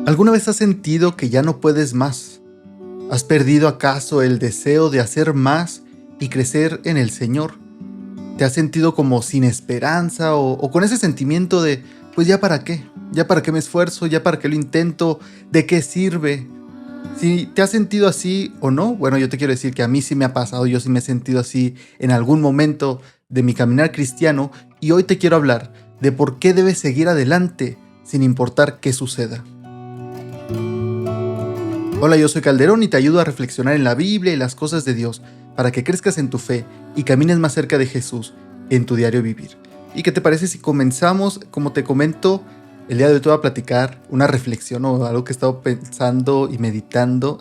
¿Alguna vez has sentido que ya no puedes más? ¿Has perdido acaso el deseo de hacer más y crecer en el Señor? ¿Te has sentido como sin esperanza o con ese sentimiento de, pues ya para qué? ¿Ya para qué me esfuerzo? ¿Ya para qué lo intento? ¿De qué sirve? Si te has sentido así o no, bueno, yo te quiero decir que a mí sí me ha pasado, yo sí me he sentido así en algún momento de mi caminar cristiano y hoy te quiero hablar de por qué debes seguir adelante sin importar qué suceda. Hola, yo soy Calderón y te ayudo a reflexionar en la Biblia y las cosas de Dios para que crezcas en tu fe y camines más cerca de Jesús en tu diario vivir. ¿Y qué te parece si comenzamos? Como te comento, el día de hoy te voy a platicar una reflexión o algo que he estado pensando y meditando.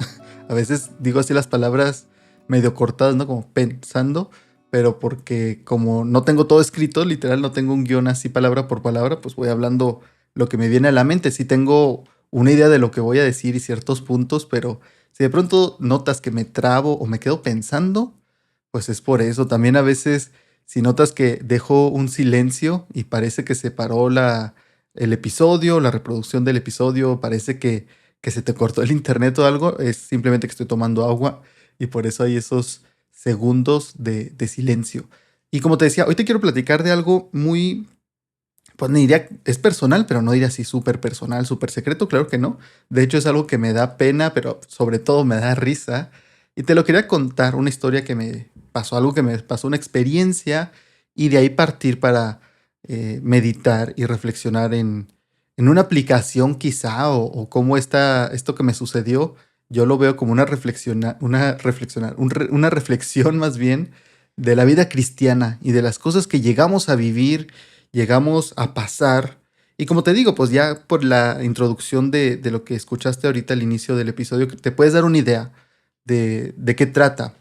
A veces digo así las palabras medio cortadas, ¿no? Como pensando, pero porque como no tengo todo escrito, literal, no tengo un guión así palabra por palabra, pues voy hablando lo que me viene a la mente. Sí tengo una idea de lo que voy a decir y ciertos puntos, pero si de pronto notas que me trabo o me quedo pensando, pues es por eso. También a veces, si notas que dejo un silencio y parece que se paró el episodio, la reproducción del episodio, parece que se te cortó el internet o algo, es simplemente que estoy tomando agua y por eso hay esos segundos de silencio. Y como te decía, hoy te quiero platicar de algo muy, pues ni diría, es personal, pero no diría así súper personal, súper secreto, claro que no. De hecho es algo que me da pena, pero sobre todo me da risa. Y te lo quería contar, una historia que me pasó, algo que me pasó, una experiencia, y de ahí partir para meditar y reflexionar en una aplicación quizá, o cómo esto que me sucedió, yo lo veo como una reflexión más bien de la vida cristiana y de las cosas que llegamos a vivir, llegamos a pasar. Y como te digo, pues ya por la introducción de lo que escuchaste ahorita al inicio del episodio, que te puedes dar una idea de qué trata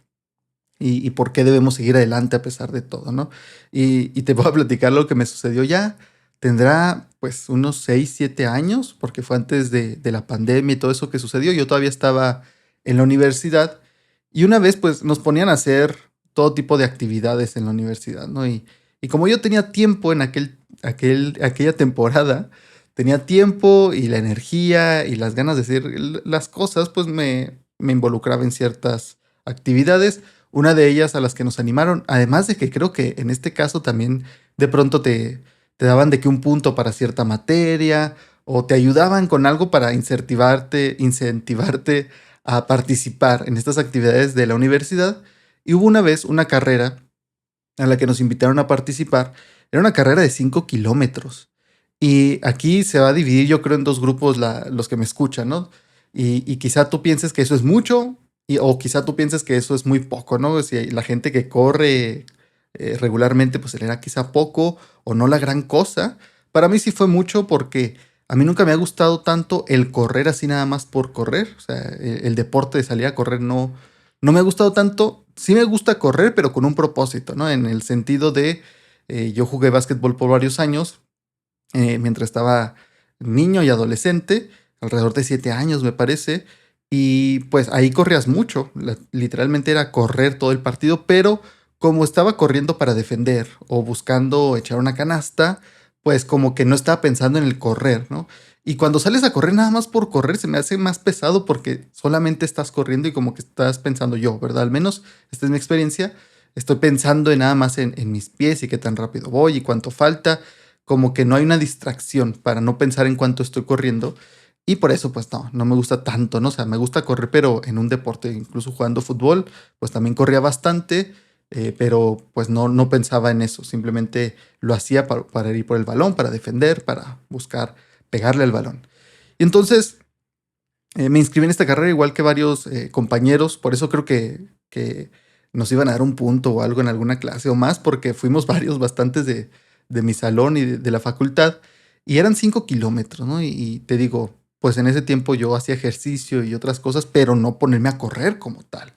y por qué debemos seguir adelante a pesar de todo, ¿no? Y te voy a platicar lo que me sucedió ya. Tendrá pues unos 6 7 años, porque fue antes de la pandemia y todo eso que sucedió. Yo todavía estaba en la universidad y una vez pues nos ponían a hacer todo tipo de actividades en la universidad, ¿no? Y como yo tenía tiempo en aquella temporada, tenía tiempo y la energía y las ganas de hacer las cosas, pues me involucraba en ciertas actividades. Una de ellas a las que nos animaron, además de que creo que en este caso también de pronto te daban de que un punto para cierta materia o te ayudaban con algo para incentivarte a participar en estas actividades de la universidad. Y hubo una vez una carrera a la que nos invitaron a participar. Era una carrera de 5 kilómetros. Y aquí se va a dividir, yo creo, en dos grupos los que me escuchan, ¿no? Y quizá tú pienses que eso es mucho, o quizá tú pienses que eso es muy poco, ¿no? Si la gente que corre regularmente, pues era quizá poco o no la gran cosa. Para mí sí fue mucho porque a mí nunca me ha gustado tanto el correr así nada más por correr. O sea, el deporte de salir a correr no me ha gustado tanto. Sí me gusta correr, pero con un propósito, ¿no? En el sentido de, yo jugué básquetbol por varios años, mientras estaba niño y adolescente, alrededor de 7 años me parece, y pues ahí corrías mucho, literalmente era correr todo el partido, pero como estaba corriendo para defender o buscando echar una canasta, pues como que no estaba pensando en el correr, ¿no? Y cuando sales a correr nada más por correr se me hace más pesado porque solamente estás corriendo y como que estás pensando yo, ¿verdad? Al menos esta es mi experiencia. Estoy pensando en nada más en mis pies y qué tan rápido voy y cuánto falta, como que no hay una distracción para no pensar en cuánto estoy corriendo. Y por eso, pues no me gusta tanto, ¿no? O sea, me gusta correr, pero en un deporte, incluso jugando fútbol, pues también corría bastante, pero pues no pensaba en eso. Simplemente lo hacía para ir por el balón, para defender, para buscar pegarle al balón. Y entonces me inscribí en esta carrera igual que varios compañeros, por eso creo que nos iban a dar un punto o algo en alguna clase o más, porque fuimos varios, bastantes de mi salón y de la facultad, y eran 5 kilómetros, ¿no? Y te digo, pues en ese tiempo yo hacía ejercicio y otras cosas, pero no ponerme a correr como tal.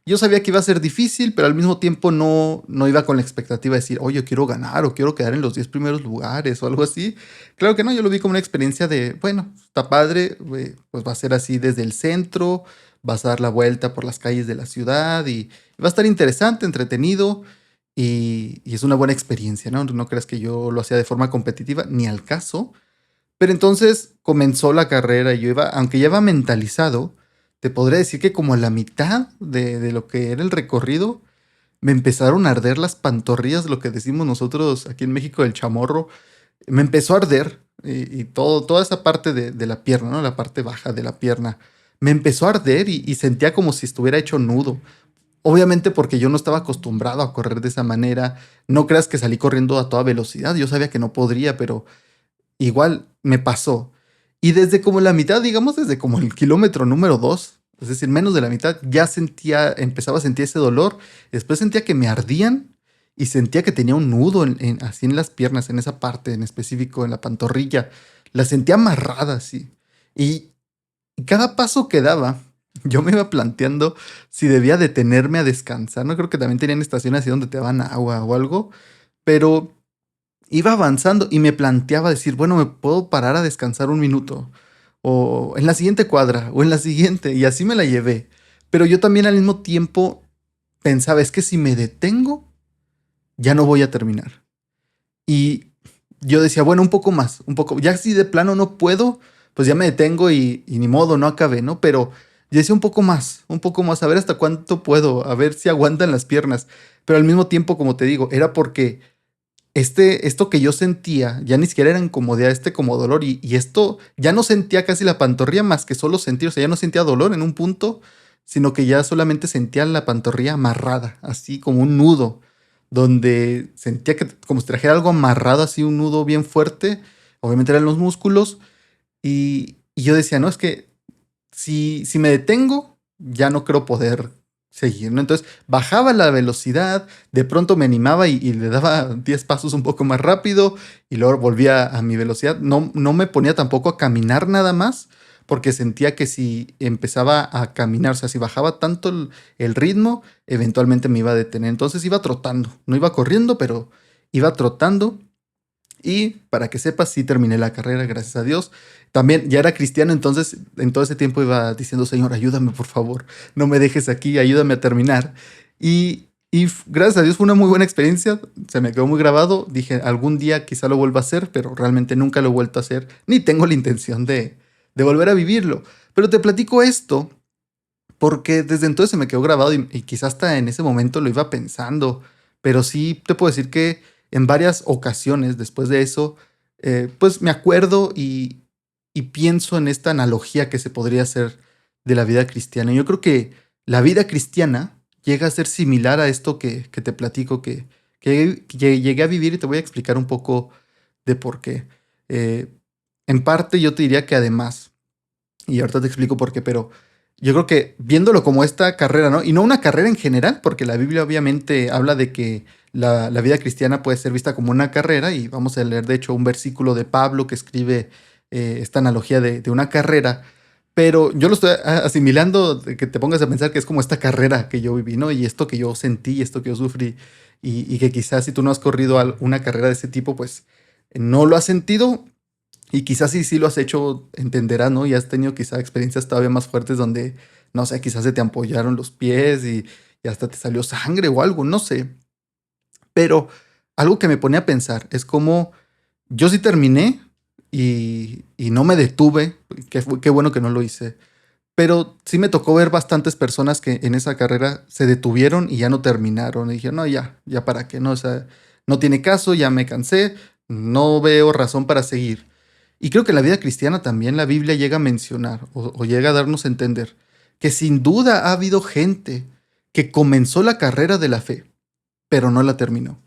Yo sabía que iba a ser difícil, pero al mismo tiempo no iba con la expectativa de decir, oye, yo quiero ganar o quiero quedar en los 10 primeros lugares o algo así. Claro que no, yo lo vi como una experiencia de, bueno, está padre, pues va a ser así desde el centro, vas a dar la vuelta por las calles de la ciudad y va a estar interesante, entretenido y es una buena experiencia, ¿no? No creas que yo lo hacía de forma competitiva, ni al caso, Pero entonces comenzó la carrera y yo iba, aunque ya iba mentalizado, te podría decir que como a la mitad de lo que era el recorrido, me empezaron a arder las pantorrillas, lo que decimos nosotros aquí en México, el chamorro. Me empezó a arder y todo, toda esa parte de la pierna, ¿no? La parte baja de la pierna. Me empezó a arder y sentía como si estuviera hecho nudo. Obviamente porque yo no estaba acostumbrado a correr de esa manera. No creas que salí corriendo a toda velocidad. Yo sabía que no podría, pero igual me pasó. Y desde como la mitad, digamos, desde como el kilómetro número 2, es decir, menos de la mitad, ya sentía, empezaba a sentir ese dolor. Después sentía que me ardían y sentía que tenía un nudo así en las piernas, en esa parte en específico, en la pantorrilla. La sentía amarrada así. Y, y cada paso que daba, yo me iba planteando si debía detenerme a descansar. No creo que también tenían estaciones así donde te daban agua o algo, pero iba avanzando y me planteaba decir, bueno, me puedo parar a descansar un minuto, o en la siguiente cuadra, o en la siguiente, y así me la llevé. Pero yo también al mismo tiempo pensaba, es que si me detengo, ya no voy a terminar. Y yo decía, bueno, un poco más, un poco, ya si de plano no puedo, pues ya me detengo y ni modo, no acabé, ¿no? Pero yo decía un poco más, a ver hasta cuánto puedo, a ver si aguantan las piernas. Pero al mismo tiempo, como te digo, era porque esto que yo sentía ya ni siquiera era incomodidad, como dolor, y esto ya no sentía casi la pantorrilla más que solo sentir, o sea, ya no sentía dolor en un punto, sino que ya solamente sentía la pantorrilla amarrada, así como un nudo, donde sentía que como si trajera algo amarrado, así un nudo bien fuerte, obviamente eran los músculos, y yo decía, no, es que si me detengo, ya no creo poder seguir, ¿no? Entonces bajaba la velocidad, de pronto me animaba y le daba 10 pasos un poco más rápido y luego volvía a mi velocidad. No, no me ponía tampoco a caminar nada más porque sentía que si empezaba a caminar, o sea, si bajaba tanto el ritmo, eventualmente me iba a detener. Entonces iba trotando, no iba corriendo, pero iba trotando y para que sepas, sí terminé la carrera, gracias a Dios. También ya era cristiano, entonces en todo ese tiempo iba diciendo, Señor, ayúdame por favor, no me dejes aquí, ayúdame a terminar. Gracias a Dios fue una muy buena experiencia, se me quedó muy grabado. Dije, algún día quizá lo vuelva a hacer, pero realmente nunca lo he vuelto a hacer, ni tengo la intención de volver a vivirlo. Pero te platico esto porque desde entonces se me quedó grabado y quizás hasta en ese momento lo iba pensando, pero sí te puedo decir que en varias ocasiones después de eso, pues me acuerdo y pienso en esta analogía que se podría hacer de la vida cristiana. Yo creo que la vida cristiana llega a ser similar a esto que te platico, que llegué a vivir y te voy a explicar un poco de por qué. Eh, en parte yo te diría que además, y ahorita te explico por qué, pero yo creo que viéndolo como esta carrera, ¿no? Y no una carrera en general, porque la Biblia obviamente habla de que la vida cristiana puede ser vista como una carrera, y vamos a leer de hecho un versículo de Pablo que escribe esta analogía de una carrera, pero yo lo estoy asimilando, de que te pongas a pensar que es como esta carrera que yo viví, ¿no? Y esto que yo sentí, esto que yo sufrí, y que quizás si tú no has corrido una carrera de ese tipo, pues no lo has sentido, y quizás sí lo has hecho, entenderás, ¿no? Y has tenido quizás experiencias todavía más fuertes donde, no sé, quizás se te ampollaron los pies y hasta te salió sangre o algo, no sé. Pero algo que me pone a pensar es como yo sí terminé y no me detuve, qué bueno que no lo hice, pero sí me tocó ver bastantes personas que en esa carrera se detuvieron y ya no terminaron. Y dije, no, ya para qué, no, o sea, no tiene caso, ya me cansé, no veo razón para seguir. Y creo que en la vida cristiana también la Biblia llega a mencionar o llega a darnos a entender que sin duda ha habido gente que comenzó la carrera de la fe, pero no la terminó.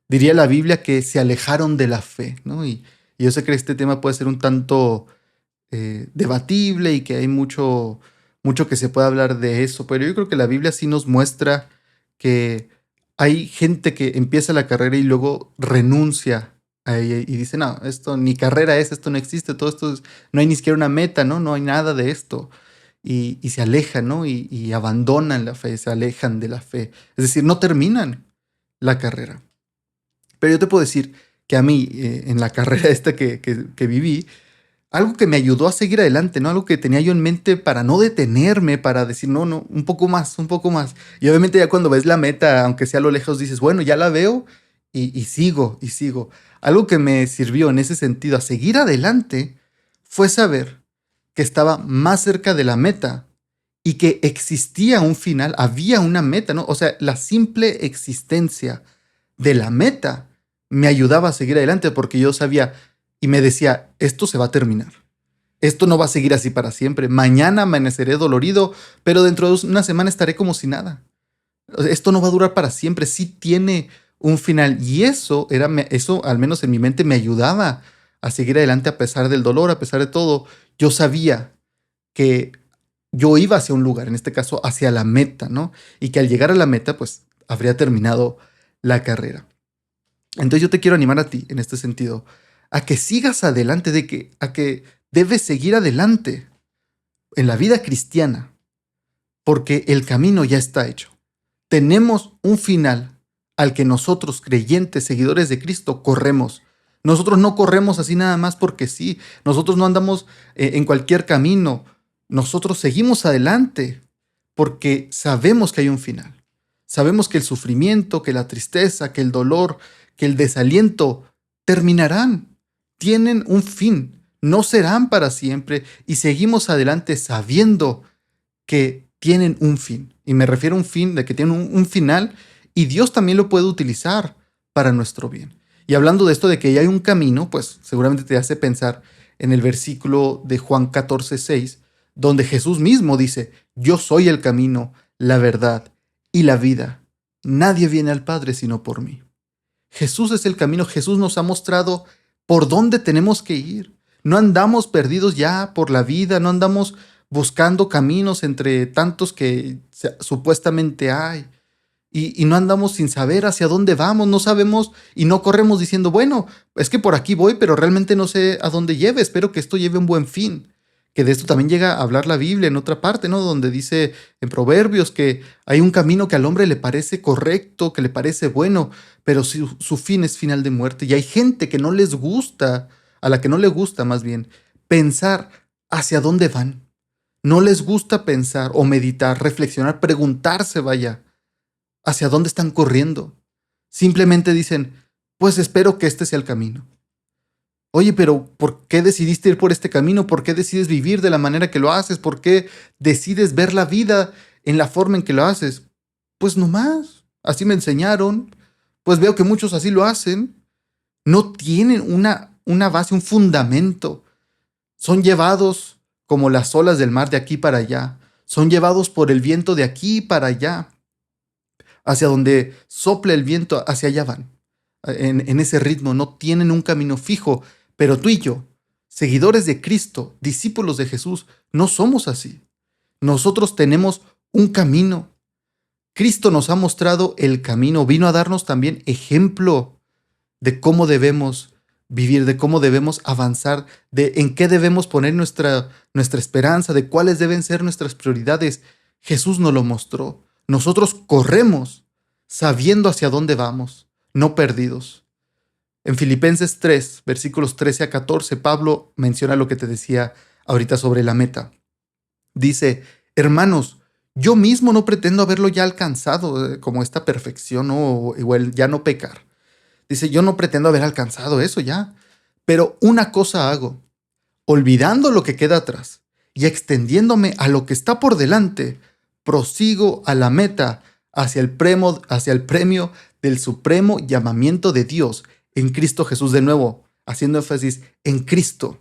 Diría la Biblia que se alejaron de la fe, ¿no? Y yo sé que este tema puede ser un tanto debatible y que hay mucho que se puede hablar de eso, pero yo creo que la Biblia sí nos muestra que hay gente que empieza la carrera y luego renuncia a ella y dice, no, esto ni carrera es, esto no existe, todo esto no hay ni siquiera una meta, ¿no? No hay nada de esto. Y se alejan, ¿no? Y abandonan la fe, se alejan de la fe. Es decir, no terminan la carrera. Pero yo te puedo decir que a mí, en la carrera esta que viví, algo que me ayudó a seguir adelante, ¿no? Algo que tenía yo en mente para no detenerme, para decir, no, no, un poco más, un poco más. Y obviamente ya cuando ves la meta, aunque sea a lo lejos, dices, bueno, ya la veo y sigo y sigo. Algo que me sirvió en ese sentido a seguir adelante fue saber que estaba más cerca de la meta y que existía un final, había una meta, ¿no? O sea, la simple existencia de la meta me ayudaba a seguir adelante porque yo sabía y me decía, esto se va a terminar. Esto no va a seguir así para siempre. Mañana amaneceré dolorido, pero dentro de una semana estaré como si nada. Esto no va a durar para siempre, sí tiene un final. Y eso al menos en mi mente me ayudaba a seguir adelante a pesar del dolor, a pesar de todo. Yo sabía que yo iba hacia un lugar, en este caso hacia la meta, ¿no? Y que al llegar a la meta, pues habría terminado la carrera. Entonces yo te quiero animar a ti en este sentido, a que sigas adelante, a que debes seguir adelante en la vida cristiana, porque el camino ya está hecho. Tenemos un final al que nosotros, creyentes, seguidores de Cristo, corremos. Nosotros no corremos así nada más porque sí. Nosotros no andamos en cualquier camino. Nosotros seguimos adelante porque sabemos que hay un final. Sabemos que el sufrimiento, que la tristeza, que el dolor, que el desaliento terminarán. Tienen un fin. No serán para siempre y seguimos adelante sabiendo que tienen un fin. Y me refiero a un fin de que tienen un final y Dios también lo puede utilizar para nuestro bien. Y hablando de esto de que ya hay un camino, pues seguramente te hace pensar en el versículo de Juan 14:6, donde Jesús mismo dice, yo soy el camino, la verdad y la vida. Nadie viene al Padre sino por mí. Jesús es el camino, Jesús nos ha mostrado por dónde tenemos que ir. No andamos perdidos ya por la vida, no andamos buscando caminos entre tantos que supuestamente hay. Y no andamos sin saber hacia dónde vamos, no sabemos y no corremos diciendo, bueno, es que por aquí voy, pero realmente no sé a dónde lleve, espero que esto lleve un buen fin. Que de esto también llega a hablar la Biblia en otra parte, ¿no? Donde dice en Proverbios que hay un camino que al hombre le parece correcto, que le parece bueno, pero su fin es final de muerte. Y hay gente que no les gusta, a la que no le gusta más bien, pensar hacia dónde van. No les gusta pensar o meditar, reflexionar, preguntarse, vaya, hacia dónde están corriendo. Simplemente dicen, pues espero que este sea el camino. Oye, pero ¿por qué decidiste ir por este camino? ¿Por qué decides vivir de la manera que lo haces? ¿Por qué decides ver la vida en la forma en que lo haces? Pues nomás, así me enseñaron. Pues veo que muchos así lo hacen. No tienen una base, un fundamento. Son llevados como las olas del mar de aquí para allá. Son llevados por el viento de aquí para allá. Hacia donde sopla el viento, hacia allá van. En ese ritmo no tienen un camino fijo. Pero tú y yo, seguidores de Cristo, discípulos de Jesús, no somos así. Nosotros tenemos un camino. Cristo nos ha mostrado el camino, vino a darnos también ejemplo de cómo debemos vivir, de cómo debemos avanzar, de en qué debemos poner nuestra esperanza, de cuáles deben ser nuestras prioridades. Jesús nos lo mostró. Nosotros corremos sabiendo hacia dónde vamos, no perdidos. En Filipenses 3, versículos 13 a 14, Pablo menciona lo que te decía ahorita sobre la meta. Dice, hermanos, yo mismo no pretendo haberlo ya alcanzado, como esta perfección, ¿no? O igual ya no pecar. Dice, yo no pretendo haber alcanzado eso ya, pero una cosa hago, olvidando lo que queda atrás y extendiéndome a lo que está por delante, prosigo a la meta hacia el premio del supremo llamamiento de Dios en Cristo Jesús. De nuevo, haciendo énfasis en Cristo.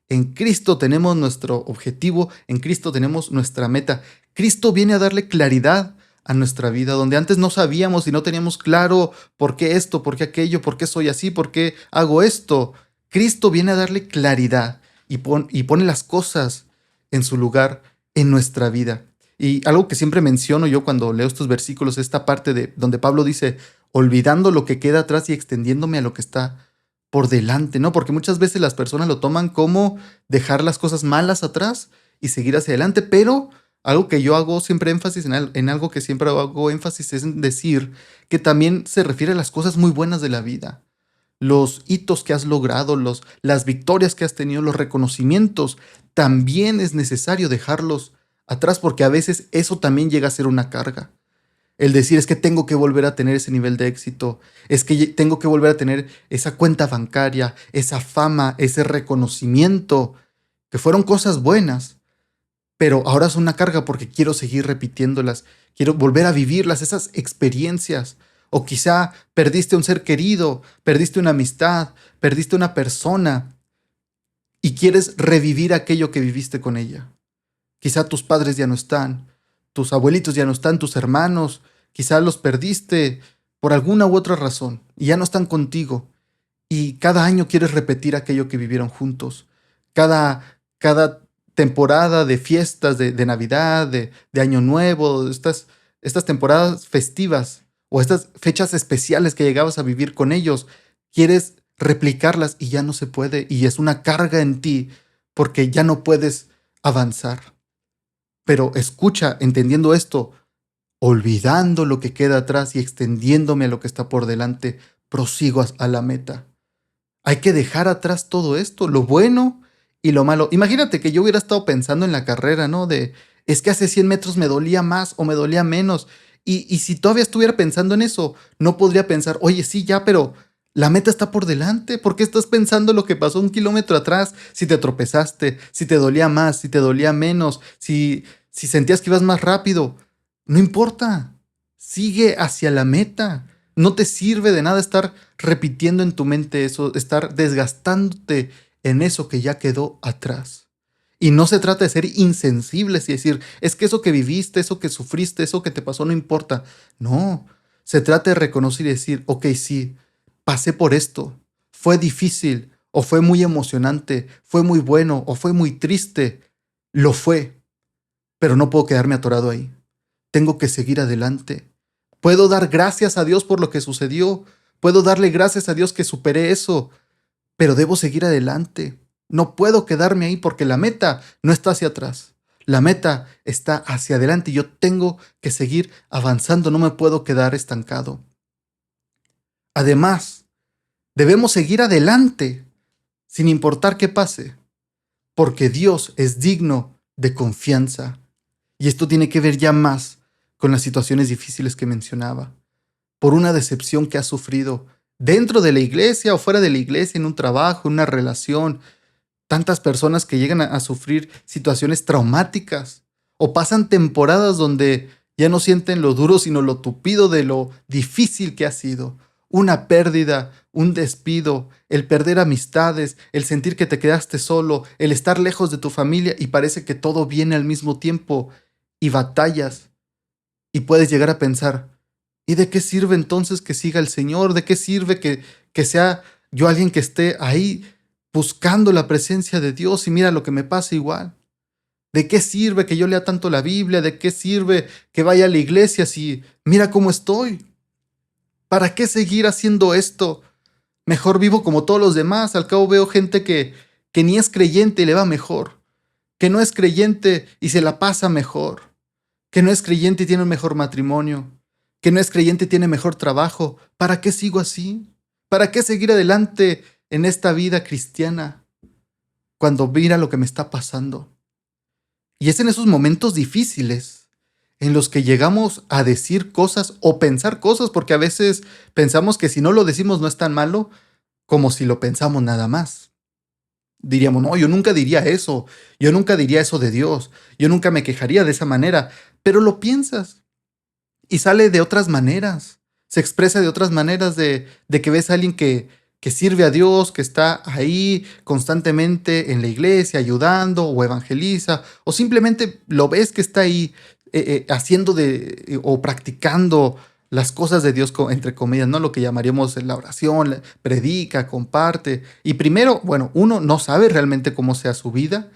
En Cristo tenemos nuestro objetivo, en Cristo tenemos nuestra meta. Cristo viene a darle claridad a nuestra vida, donde antes no sabíamos y no teníamos claro por qué esto, por qué aquello, por qué soy así, por qué hago esto. Cristo viene a darle claridad y pone las cosas en su lugar en nuestra vida. Y algo que siempre menciono yo cuando leo estos versículos, esta parte de donde Pablo dice, olvidando lo que queda atrás y extendiéndome a lo que está por delante, ¿no? Porque muchas veces las personas lo toman como dejar las cosas malas atrás y seguir hacia adelante, pero algo que yo hago siempre énfasis en algo que siempre hago énfasis es en decir que también se refiere a las cosas muy buenas de la vida, los hitos que has logrado, las victorias que has tenido, los reconocimientos, también es necesario dejarlos atrás porque a veces eso también llega a ser una carga. El decir es que tengo que volver a tener ese nivel de éxito, es que tengo que volver a tener esa cuenta bancaria, esa fama, ese reconocimiento, que fueron cosas buenas, pero ahora son una carga porque quiero seguir repitiéndolas, quiero volver a vivirlas, esas experiencias. O quizá perdiste un ser querido, perdiste una amistad, perdiste una persona y quieres revivir aquello que viviste con ella. Quizá tus padres ya no están, tus abuelitos ya no están, tus hermanos, quizá los perdiste por alguna u otra razón y ya no están contigo. Y cada año quieres repetir aquello que vivieron juntos. Cada temporada de fiestas, de Navidad, de Año Nuevo, estas temporadas festivas o estas fechas especiales que llegabas a vivir con ellos, quieres replicarlas y ya no se puede y es una carga en ti porque ya no puedes avanzar. Pero escucha, entendiendo esto, olvidando lo que queda atrás y extendiéndome a lo que está por delante, prosigo a la meta. Hay que dejar atrás todo esto, lo bueno y lo malo. Imagínate que yo hubiera estado pensando en la carrera, ¿no? Es que hace 100 metros me dolía más o me dolía menos. Y si todavía estuviera pensando en eso, no podría pensar, oye, sí, ya, pero la meta está por delante. ¿Por qué estás pensando lo que pasó 1 kilómetro atrás? Si te tropezaste, si te dolía más, si te dolía menos, si sentías que ibas más rápido. No importa. Sigue hacia la meta. No te sirve de nada estar repitiendo en tu mente eso, estar desgastándote en eso que ya quedó atrás. Y no se trata de ser insensibles y decir, es que eso que viviste, eso que sufriste, eso que te pasó no importa. No, se trata de reconocer y decir, ok, sí, pasé por esto, fue difícil, o fue muy emocionante, fue muy bueno, o fue muy triste. Lo fue, pero no puedo quedarme atorado ahí. Tengo que seguir adelante. Puedo dar gracias a Dios por lo que sucedió. Puedo darle gracias a Dios que superé eso, pero debo seguir adelante. No puedo quedarme ahí porque la meta no está hacia atrás. La meta está hacia adelante y yo tengo que seguir avanzando. No me puedo quedar estancado. Además, debemos seguir adelante sin importar qué pase, porque Dios es digno de confianza. Y esto tiene que ver ya más con las situaciones difíciles que mencionaba, por una decepción que has sufrido dentro de la iglesia o fuera de la iglesia, en un trabajo, en una relación. Tantas personas que llegan a sufrir situaciones traumáticas o pasan temporadas donde ya no sienten lo duro, sino lo tupido de lo difícil que ha sido. Una pérdida, un despido, el perder amistades, el sentir que te quedaste solo, el estar lejos de tu familia y parece que todo viene al mismo tiempo y batallas y puedes llegar a pensar, ¿y de qué sirve entonces que siga el Señor? ¿De qué sirve que sea yo alguien que esté ahí buscando la presencia de Dios y mira lo que me pasa igual? ¿De qué sirve que yo lea tanto la Biblia? ¿De qué sirve que vaya a la iglesia si mira cómo estoy? ¿Para qué seguir haciendo esto? Mejor vivo como todos los demás. Al cabo veo gente que ni es creyente y le va mejor, que no es creyente y se la pasa mejor, que no es creyente y tiene un mejor matrimonio, que no es creyente y tiene mejor trabajo. ¿Para qué sigo así? ¿Para qué seguir adelante en esta vida cristiana cuando mira lo que me está pasando? Y es en esos momentos difíciles en los que llegamos a decir cosas o pensar cosas, porque a veces pensamos que si no lo decimos no es tan malo como si lo pensamos nada más. Diríamos, no, yo nunca diría eso, yo nunca diría eso de Dios, yo nunca me quejaría de esa manera, pero lo piensas y sale de otras maneras, se expresa de otras maneras de que ves a alguien que sirve a Dios, que está ahí constantemente en la iglesia ayudando o evangeliza, o simplemente lo ves que está ahí haciendo o practicando las cosas de Dios, entre comillas, ¿no? Lo que llamaríamos la oración, predica, comparte. Y primero, bueno, uno no sabe realmente cómo sea su vida.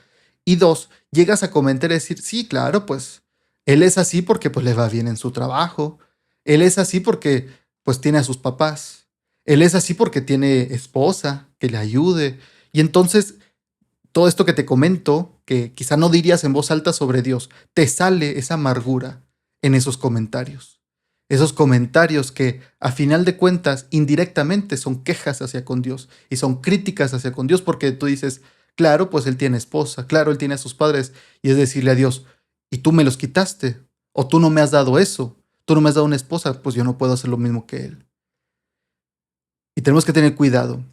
Y dos, llegas a comentar y decir, sí, claro, pues él es así porque pues le va bien en su trabajo. Él es así porque pues tiene a sus papás. Él es así porque tiene esposa que le ayude. Y entonces todo esto que te comento, que quizá no dirías en voz alta sobre Dios, te sale esa amargura en esos comentarios. Esos comentarios que a final de cuentas indirectamente son quejas hacia con Dios y son críticas hacia con Dios porque tú dices, claro, pues él tiene esposa, claro, él tiene a sus padres y es decirle a Dios, ¿y tú me los quitaste? ¿O tú no me has dado eso? Tú no me has dado una esposa, pues yo no puedo hacer lo mismo que él. Y tenemos que tener cuidado,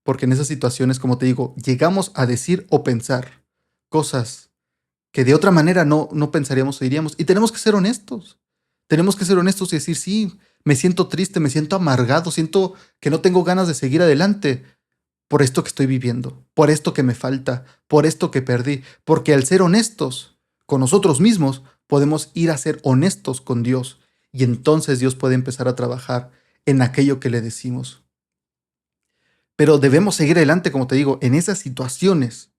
porque en esas situaciones, como te digo, llegamos a decir o pensar cosas que de otra manera no pensaríamos o diríamos. Y tenemos que ser honestos. Tenemos que ser honestos y decir, sí, me siento triste, me siento amargado, siento que no tengo ganas de seguir adelante por esto que estoy viviendo, por esto que me falta, por esto que perdí. Porque al ser honestos con nosotros mismos, podemos ir a ser honestos con Dios. Y entonces Dios puede empezar a trabajar en aquello que le decimos. Pero debemos seguir adelante, como te digo, en esas situaciones,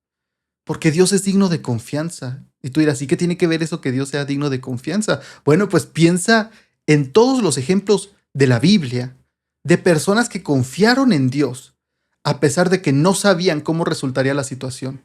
porque Dios es digno de confianza. Y tú dirás, ¿y qué tiene que ver eso que Dios sea digno de confianza? Bueno, pues piensa en todos los ejemplos de la Biblia de personas que confiaron en Dios, a pesar de que no sabían cómo resultaría la situación.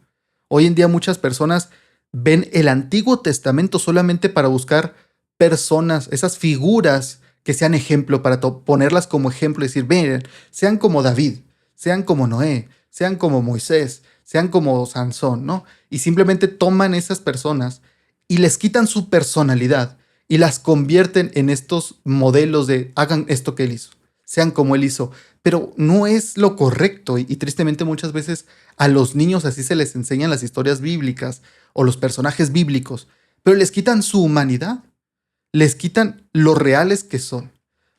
Hoy en día muchas personas ven el Antiguo Testamento solamente para buscar personas, esas figuras que sean ejemplo, para ponerlas como ejemplo y decir, ven, sean como David, sean como Noé, sean como Moisés, sean como Sansón, ¿no? Y simplemente toman esas personas y les quitan su personalidad y las convierten en estos modelos de hagan esto que él hizo, sean como él hizo. Pero no es lo correcto y tristemente muchas veces a los niños así se les enseñan las historias bíblicas o los personajes bíblicos, pero les quitan su humanidad, les quitan lo reales que son.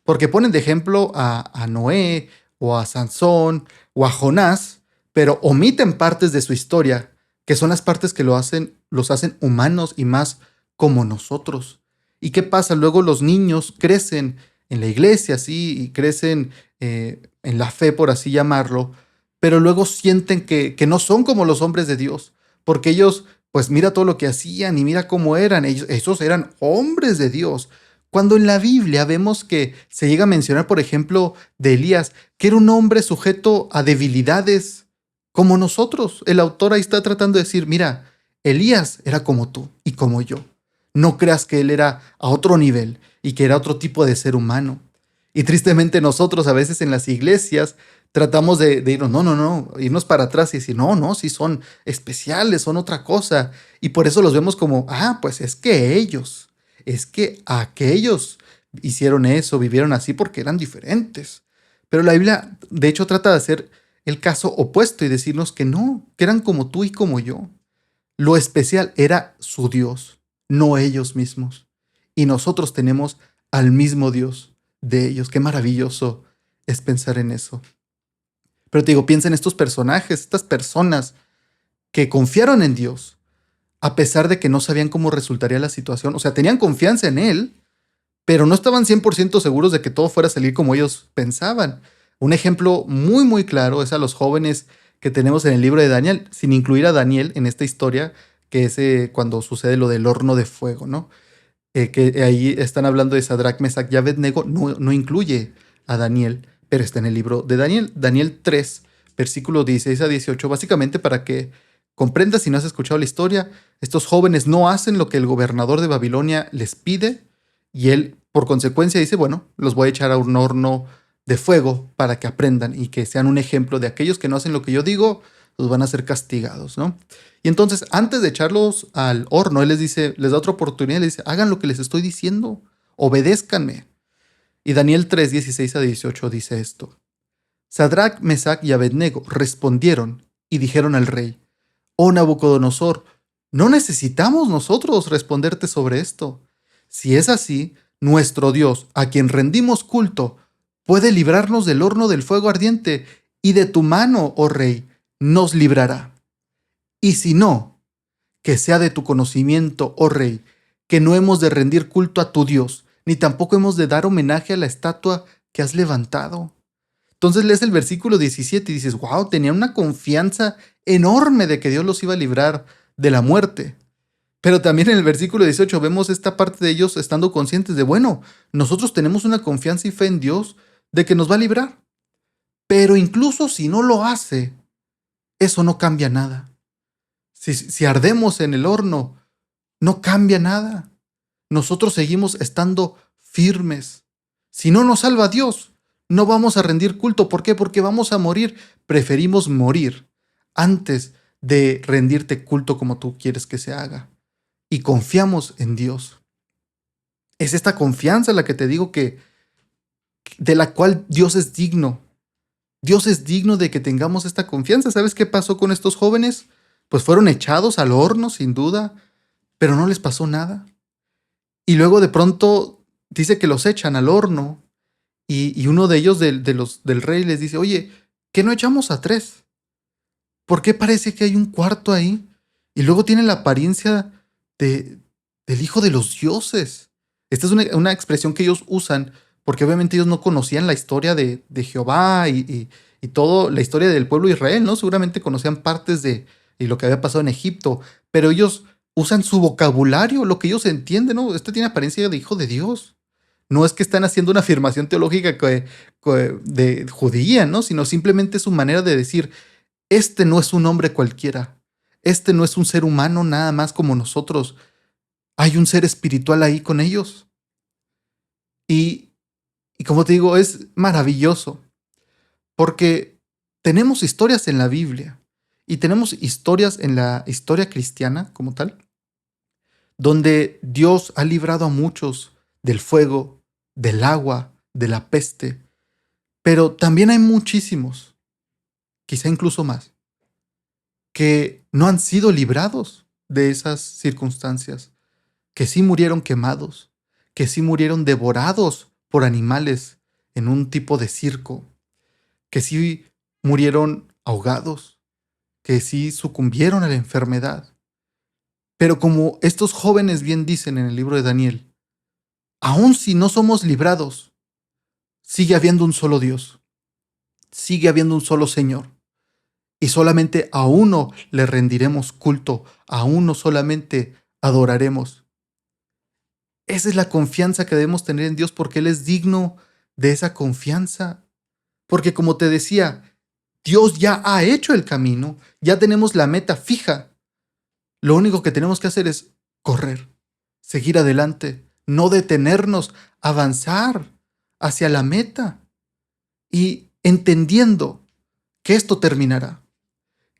Porque ponen de ejemplo a Noé o a Sansón o a Jonás, pero omiten partes de su historia, que son las partes que los hacen humanos y más como nosotros. ¿Y qué pasa? Luego los niños crecen en la iglesia, sí, y crecen en la fe, por así llamarlo, pero luego sienten que no son como los hombres de Dios, porque ellos, pues mira todo lo que hacían y mira cómo eran, ellos, esos eran hombres de Dios. Cuando en la Biblia vemos que se llega a mencionar, por ejemplo, de Elías, que era un hombre sujeto a debilidades como nosotros. El autor ahí está tratando de decir, mira, Elías era como tú y como yo. No creas que él era a otro nivel y que era otro tipo de ser humano. Y tristemente nosotros a veces en las iglesias tratamos de irnos, no, irnos para atrás y decir, no, sí son especiales, son otra cosa. Y por eso los vemos como, pues es que aquellos hicieron eso, vivieron así porque eran diferentes. Pero la Biblia, de hecho, trata de hacer el caso opuesto y decirnos que no, que eran como tú y como yo. Lo especial era su Dios, no ellos mismos. Y nosotros tenemos al mismo Dios de ellos. Qué maravilloso es pensar en eso. Pero te digo, piensa en estos personajes, estas personas que confiaron en Dios, a pesar de que no sabían cómo resultaría la situación. O sea, tenían confianza en Él, pero no estaban 100% seguros de que todo fuera a salir como ellos pensaban. Un ejemplo muy claro es a los jóvenes que tenemos en el libro de Daniel, sin incluir a Daniel en esta historia, que es cuando sucede lo del horno de fuego, ¿no? Que ahí están hablando de Sadrach, Mesach y Abednego, no incluye a Daniel, pero está en el libro de Daniel, Daniel 3, versículo 16 a 18, básicamente para que comprendas si no has escuchado la historia, estos jóvenes no hacen lo que el gobernador de Babilonia les pide y él por consecuencia dice, bueno, los voy a echar a un horno de fuego para que aprendan y que sean un ejemplo de aquellos que no hacen lo que yo digo, los van a ser castigados, ¿no? Y entonces, antes de echarlos al horno, él les dice, les da otra oportunidad, les dice, hagan lo que les estoy diciendo, obedézcanme. Y Daniel 3, 16 a 18 dice esto. Sadrach, Mesach y Abednego respondieron y dijeron al rey, oh Nabucodonosor, no necesitamos nosotros responderte sobre esto. Si es así, nuestro Dios, a quien rendimos culto, puede librarnos del horno del fuego ardiente, y de tu mano, oh rey, nos librará. Y si no, que sea de tu conocimiento, oh rey, que no hemos de rendir culto a tu Dios, ni tampoco hemos de dar homenaje a la estatua que has levantado. Entonces lees el versículo 17 y dices, wow, tenían una confianza enorme de que Dios los iba a librar de la muerte. Pero también en el versículo 18 vemos esta parte de ellos estando conscientes de, bueno, nosotros tenemos una confianza y fe en Dios de que nos va a librar. Pero incluso si no lo hace, eso no cambia nada. Si ardemos en el horno, no cambia nada. Nosotros seguimos estando firmes. Si no nos salva Dios, no vamos a rendir culto. ¿Por qué? Porque vamos a morir. Preferimos morir antes de rendirte culto como tú quieres que se haga. Y confiamos en Dios. Es esta confianza la que te digo que de la cual Dios es digno. Dios es digno de que tengamos esta confianza. ¿Sabes qué pasó con estos jóvenes? Pues fueron echados al horno, sin duda, pero no les pasó nada. Y luego de pronto dice que los echan al horno y uno de ellos del rey les dice, oye, ¿qué no echamos a tres? ¿Por qué parece que hay un cuarto ahí? Y luego tiene la apariencia de, del hijo de los dioses. Esta es una expresión que ellos usan porque obviamente ellos no conocían la historia de Jehová y todo, la historia del pueblo de Israel, ¿no? Seguramente conocían partes de lo que había pasado en Egipto, pero ellos usan su vocabulario, lo que ellos entienden, ¿no? Este tiene apariencia de hijo de Dios. No es que están haciendo una afirmación teológica de judía, ¿no? Sino simplemente es su manera de decir, este no es un hombre cualquiera. Este no es un ser humano nada más como nosotros. Hay un ser espiritual ahí con ellos. Y, y como te digo, es maravilloso porque tenemos historias en la Biblia y tenemos historias en la historia cristiana como tal, donde Dios ha librado a muchos del fuego, del agua, de la peste, pero también hay muchísimos, quizá incluso más, que no han sido librados de esas circunstancias, que sí murieron quemados, que sí murieron devorados por animales en un tipo de circo, que sí murieron ahogados, que sí sucumbieron a la enfermedad. Pero como estos jóvenes bien dicen en el libro de Daniel, aun si no somos librados, sigue habiendo un solo Dios, sigue habiendo un solo Señor. Y solamente a uno le rendiremos culto, a uno solamente adoraremos. Esa es la confianza que debemos tener en Dios porque Él es digno de esa confianza. Porque como te decía, Dios ya ha hecho el camino, ya tenemos la meta fija. Lo único que tenemos que hacer es correr, seguir adelante, no detenernos, avanzar hacia la meta y entendiendo que esto terminará.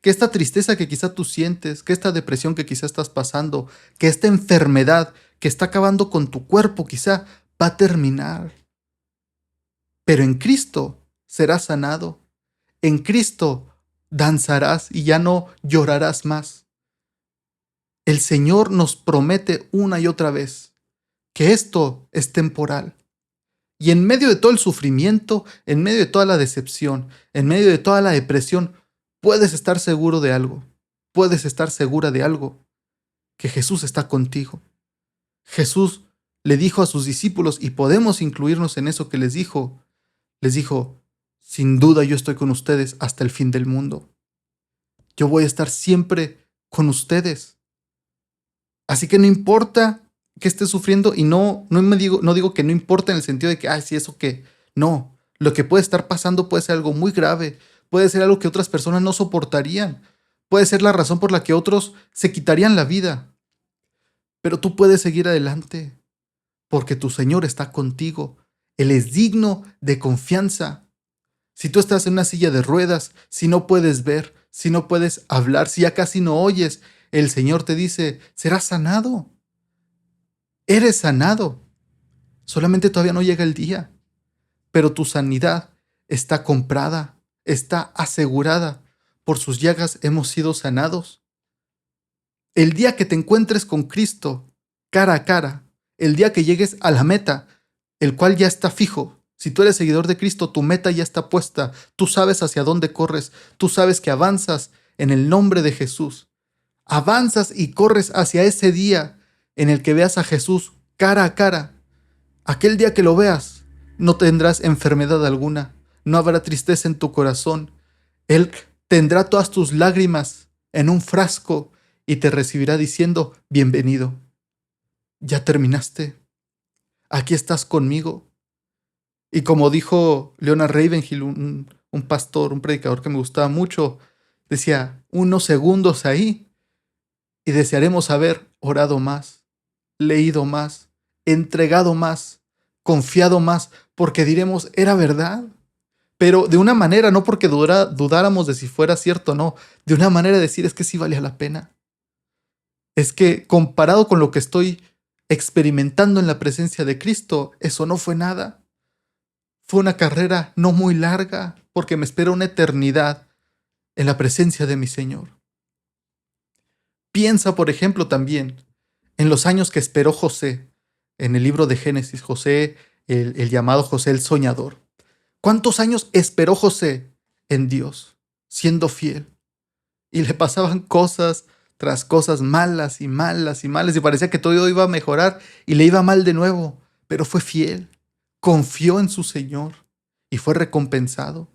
Que esta tristeza que quizá tú sientes, que esta depresión que quizá estás pasando, que esta enfermedad que está acabando con tu cuerpo quizá va a terminar. Pero en Cristo serás sanado. En Cristo danzarás y ya no llorarás más. El Señor nos promete una y otra vez que esto es temporal. Y en medio de todo el sufrimiento, en medio de toda la decepción, en medio de toda la depresión, puedes estar seguro de algo. Puedes estar segura de algo. Que Jesús está contigo. Jesús le dijo a sus discípulos, y podemos incluirnos en eso que les dijo, sin duda yo estoy con ustedes hasta el fin del mundo. Yo voy a estar siempre con ustedes. Así que no importa que estés sufriendo y no digo que no importa en el sentido de que, ay, sí, eso que, no. Lo que puede estar pasando puede ser algo muy grave, puede ser algo que otras personas no soportarían, puede ser la razón por la que otros se quitarían la vida. Pero tú puedes seguir adelante porque tu Señor está contigo. Él es digno de confianza. Si tú estás en una silla de ruedas, si no puedes ver, si no puedes hablar, si ya casi no oyes, el Señor te dice, serás sanado. Eres sanado. Solamente todavía no llega el día, pero tu sanidad está comprada, está asegurada. Por sus llagas hemos sido sanados. El día que te encuentres con Cristo, cara a cara, el día que llegues a la meta, el cual ya está fijo. Si tú eres seguidor de Cristo, tu meta ya está puesta. Tú sabes hacia dónde corres. Tú sabes que avanzas en el nombre de Jesús. Avanzas y corres hacia ese día en el que veas a Jesús cara a cara. Aquel día que lo veas, no tendrás enfermedad alguna. No habrá tristeza en tu corazón. Él tendrá todas tus lágrimas en un frasco y te recibirá diciendo, bienvenido. Ya terminaste. Aquí estás conmigo. Y como dijo Leonard Ravenhill, un pastor, un predicador que me gustaba mucho, decía, unos segundos ahí y desearemos haber orado más, leído más, entregado más, confiado más, porque diremos, era verdad. Pero de una manera, no porque dudáramos de si fuera cierto o no, de una manera de decir, es que sí valía la pena. Es que comparado con lo que estoy experimentando en la presencia de Cristo, eso no fue nada. Fue una carrera no muy larga, porque me espera una eternidad en la presencia de mi Señor. Piensa, por ejemplo, también en los años que esperó José en el libro de Génesis, José, el llamado José el soñador. ¿Cuántos años esperó José en Dios, siendo fiel? Y le pasaban cosas tras cosas malas y malas y malas, y parecía que todo iba a mejorar y le iba mal de nuevo, pero fue fiel, confió en su Señor y fue recompensado.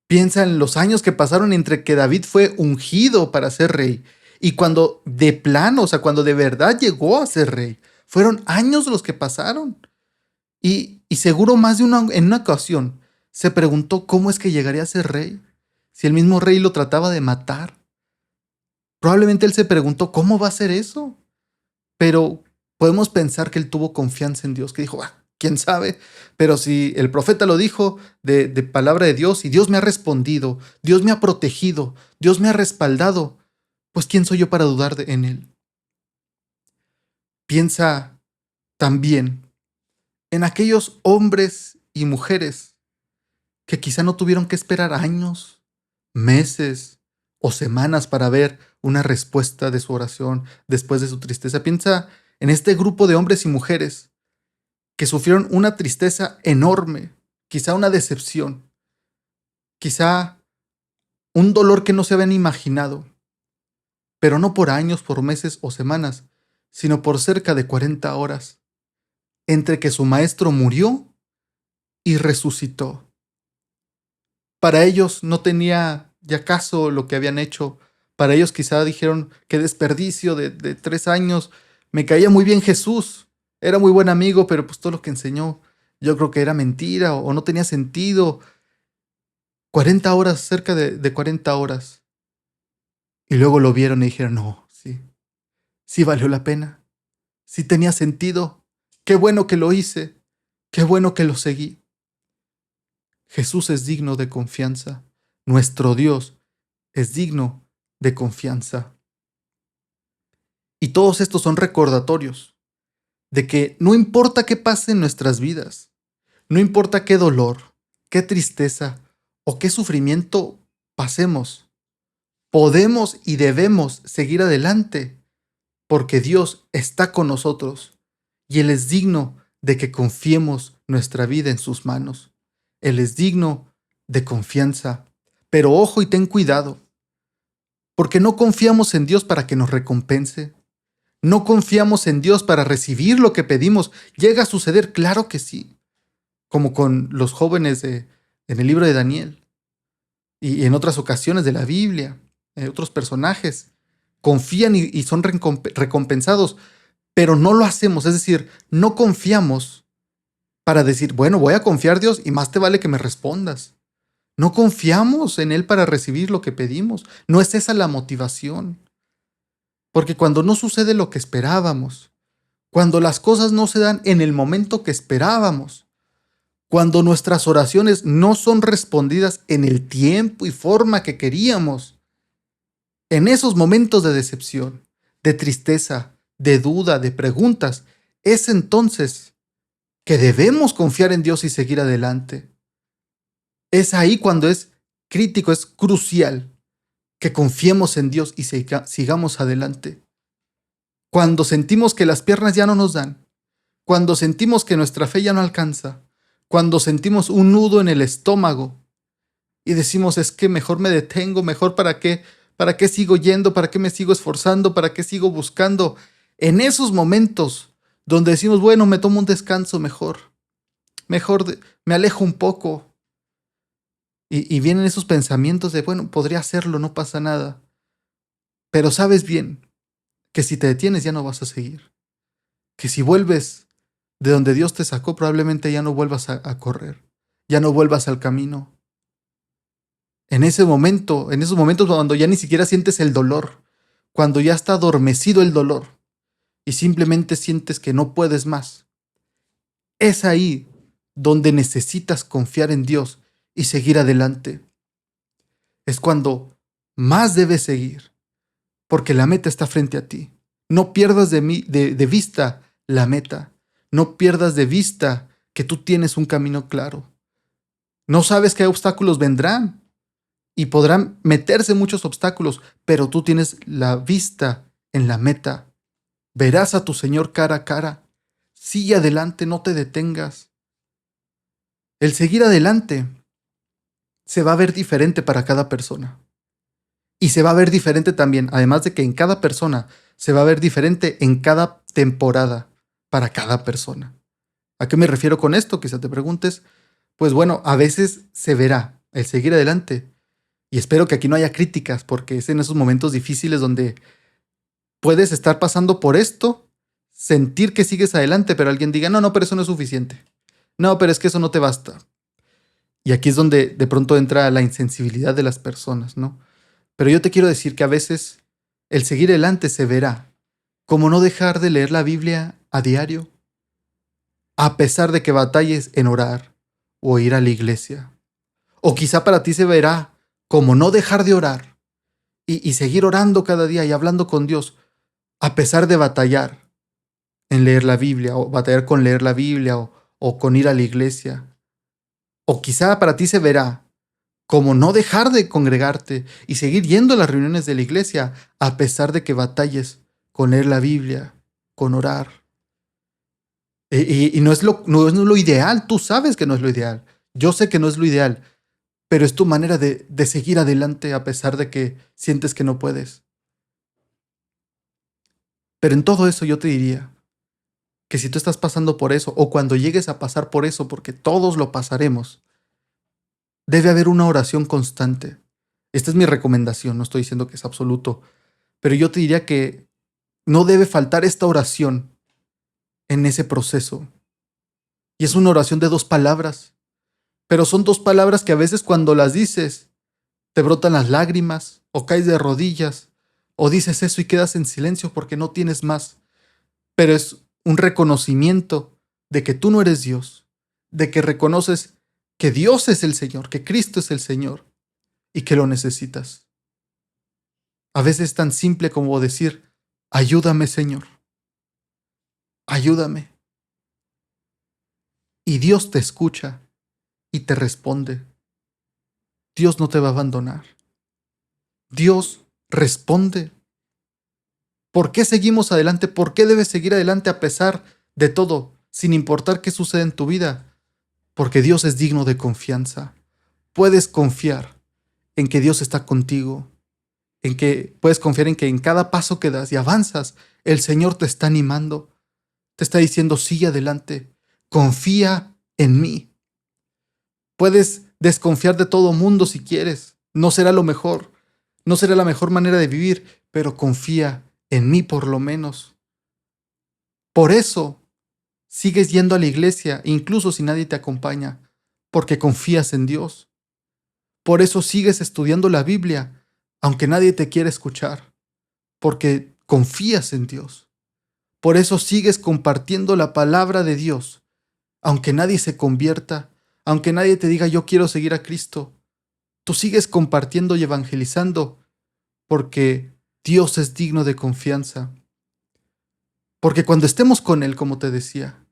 Piensa en los años que pasaron entre que David fue ungido para ser rey y cuando de plano, o sea, cuando de verdad llegó a ser rey. Fueron años los que pasaron. Y seguro más de en una ocasión se preguntó cómo es que llegaría a ser rey, si el mismo rey lo trataba de matar. Probablemente él se preguntó cómo va a ser eso, pero podemos pensar que él tuvo confianza en Dios, que dijo, quién sabe, pero si el profeta lo dijo de palabra de Dios y Dios me ha respondido, Dios me ha protegido, Dios me ha respaldado, pues quién soy yo para dudar en él. Piensa también en aquellos hombres y mujeres que quizá no tuvieron que esperar años, meses o semanas para ver una respuesta de su oración después de su tristeza. Piensa en este grupo de hombres y mujeres que sufrieron una tristeza enorme, quizá una decepción, quizá un dolor que no se habían imaginado, pero no por años, por meses o semanas, sino por cerca de 40 horas, entre que su maestro murió y resucitó. Para ellos no tenía ya caso lo que habían hecho. Para ellos quizá dijeron, qué desperdicio de 3 años. Me caía muy bien Jesús. Era muy buen amigo, pero pues todo lo que enseñó yo creo que era mentira o no tenía sentido. 40 horas, cerca de 40 horas. Y luego lo vieron y dijeron, no, sí valió la pena. Sí tenía sentido. Qué bueno que lo hice. Qué bueno que lo seguí. Jesús es digno de confianza. Nuestro Dios es digno de confianza. Y todos estos son recordatorios de que no importa qué pase en nuestras vidas, no importa qué dolor, qué tristeza o qué sufrimiento pasemos, podemos y debemos seguir adelante porque Dios está con nosotros y Él es digno de que confiemos nuestra vida en sus manos. Él es digno de confianza. Pero ojo y ten cuidado, porque no confiamos en Dios para que nos recompense. No confiamos en Dios para recibir lo que pedimos. ¿Llega a suceder? Claro que sí. Como con los jóvenes en el libro de Daniel y en otras ocasiones de la Biblia, otros personajes. Confían y son recompensados, pero no lo hacemos. Es decir, no confiamos para decir, bueno, voy a confiar en Dios y más te vale que me respondas. No confiamos en Él para recibir lo que pedimos. No es esa la motivación. Porque cuando no sucede lo que esperábamos, cuando las cosas no se dan en el momento que esperábamos, cuando nuestras oraciones no son respondidas en el tiempo y forma que queríamos, en esos momentos de decepción, de tristeza, de duda, de preguntas, es entonces que debemos confiar en Dios y seguir adelante. Es ahí cuando es crítico, es crucial que confiemos en Dios y sigamos adelante. Cuando sentimos que las piernas ya no nos dan, cuando sentimos que nuestra fe ya no alcanza, cuando sentimos un nudo en el estómago y decimos, es que mejor me detengo, mejor para qué sigo yendo, para qué me sigo esforzando, para qué sigo buscando. En esos momentos donde decimos, bueno, me tomo un descanso me alejo un poco. Y vienen esos pensamientos de, bueno, podría hacerlo, no pasa nada. Pero sabes bien que si te detienes ya no vas a seguir. Que si vuelves de donde Dios te sacó, probablemente ya no vuelvas a correr, ya no vuelvas al camino. En esos momentos cuando ya ni siquiera sientes el dolor, cuando ya está adormecido el dolor y simplemente sientes que no puedes más, es ahí donde necesitas confiar en Dios y seguir adelante. Es cuando más debes seguir, porque la meta está frente a ti. No pierdas de vista la meta. No pierdas de vista que tú tienes un camino claro. No sabes qué obstáculos vendrán y podrán meterse muchos obstáculos, pero tú tienes la vista en la meta. Verás a tu Señor cara a cara. Sigue adelante, no te detengas. El seguir adelante se va a ver diferente para cada persona. Y se va a ver diferente también, además de que en cada persona se va a ver diferente en cada temporada para cada persona. ¿A qué me refiero con esto? Quizá te preguntes. Pues bueno, a veces se verá el seguir adelante. Y espero que aquí no haya críticas, porque es en esos momentos difíciles donde puedes estar pasando por esto, sentir que sigues adelante, pero alguien diga, no, pero eso no es suficiente. No, pero es que eso no te basta. Y aquí es donde de pronto entra la insensibilidad de las personas, ¿no? Pero yo te quiero decir que a veces el seguir adelante se verá como no dejar de leer la Biblia a diario, a pesar de que batalles en orar o ir a la iglesia. O quizá para ti se verá como no dejar de orar y seguir orando cada día y hablando con Dios, a pesar de batallar en leer la Biblia, o batallar con leer la Biblia, o con ir a la iglesia. O quizá para ti se verá como no dejar de congregarte y seguir yendo a las reuniones de la iglesia, a pesar de que batalles con leer la Biblia, con orar. Y no es lo ideal, tú sabes que no es lo ideal. Yo sé que no es lo ideal, pero es tu manera de seguir adelante a pesar de que sientes que no puedes. Pero en todo eso yo te diría que si tú estás pasando por eso, o cuando llegues a pasar por eso, porque todos lo pasaremos, debe haber una oración constante. Esta es mi recomendación, no estoy diciendo que es absoluto, pero yo te diría que no debe faltar esta oración en ese proceso. Y es una oración de 2 palabras, pero son 2 palabras que a veces cuando las dices, te brotan las lágrimas, o caes de rodillas, o dices eso y quedas en silencio porque no tienes más. Pero es un reconocimiento de que tú no eres Dios, de que reconoces que Dios es el Señor, que Cristo es el Señor y que lo necesitas. A veces es tan simple como decir, ayúdame, Señor, ayúdame. Y Dios te escucha y te responde. Dios no te va a abandonar. Dios responde. ¿Por qué seguimos adelante? ¿Por qué debes seguir adelante a pesar de todo, sin importar qué sucede en tu vida? Porque Dios es digno de confianza. Puedes confiar en que Dios está contigo, en que puedes confiar en que en cada paso que das y avanzas, el Señor te está animando, te está diciendo, sigue adelante, confía en mí. Puedes desconfiar de todo mundo si quieres, no será lo mejor, no será la mejor manera de vivir, pero confía en mí por lo menos. Por eso sigues yendo a la iglesia, incluso si nadie te acompaña, porque confías en Dios. Por eso sigues estudiando la Biblia, aunque nadie te quiera escuchar, porque confías en Dios. Por eso sigues compartiendo la palabra de Dios, aunque nadie se convierta, aunque nadie te diga yo quiero seguir a Cristo. Tú sigues compartiendo y evangelizando, porque Dios es digno de confianza. Porque cuando estemos con Él, como te decía,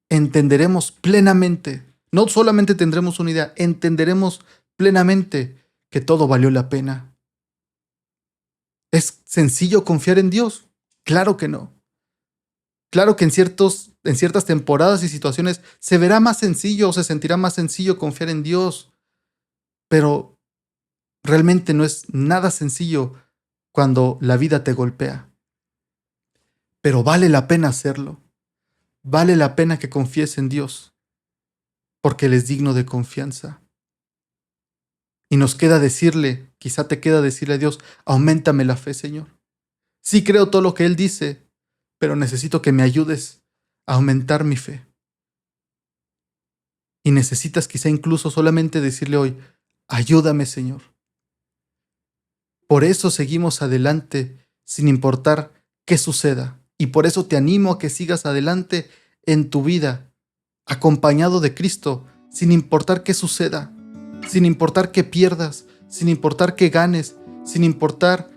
entenderemos plenamente, no solamente tendremos una idea, entenderemos plenamente que todo valió la pena. ¿Es sencillo confiar en Dios? Claro que no. Claro que en ciertas temporadas y situaciones se verá más sencillo o se sentirá más sencillo confiar en Dios, pero realmente no es nada sencillo cuando la vida te golpea. Pero vale la pena hacerlo. Vale la pena que confíes en Dios, porque Él es digno de confianza. Y nos queda decirle, quizá te queda decirle a Dios, auméntame la fe, Señor. Sí creo todo lo que Él dice, pero necesito que me ayudes a aumentar mi fe. Y necesitas quizá incluso solamente decirle hoy, ayúdame, Señor. Por eso seguimos adelante sin importar qué suceda. Y por eso te animo a que sigas adelante en tu vida, acompañado de Cristo, sin importar qué suceda, sin importar qué pierdas, sin importar qué ganes, sin importar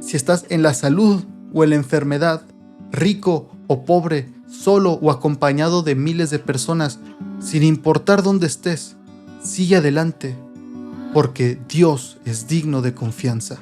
si estás en la salud o en la enfermedad, rico o pobre, solo o acompañado de miles de personas, sin importar dónde estés, sigue adelante, porque Dios es digno de confianza.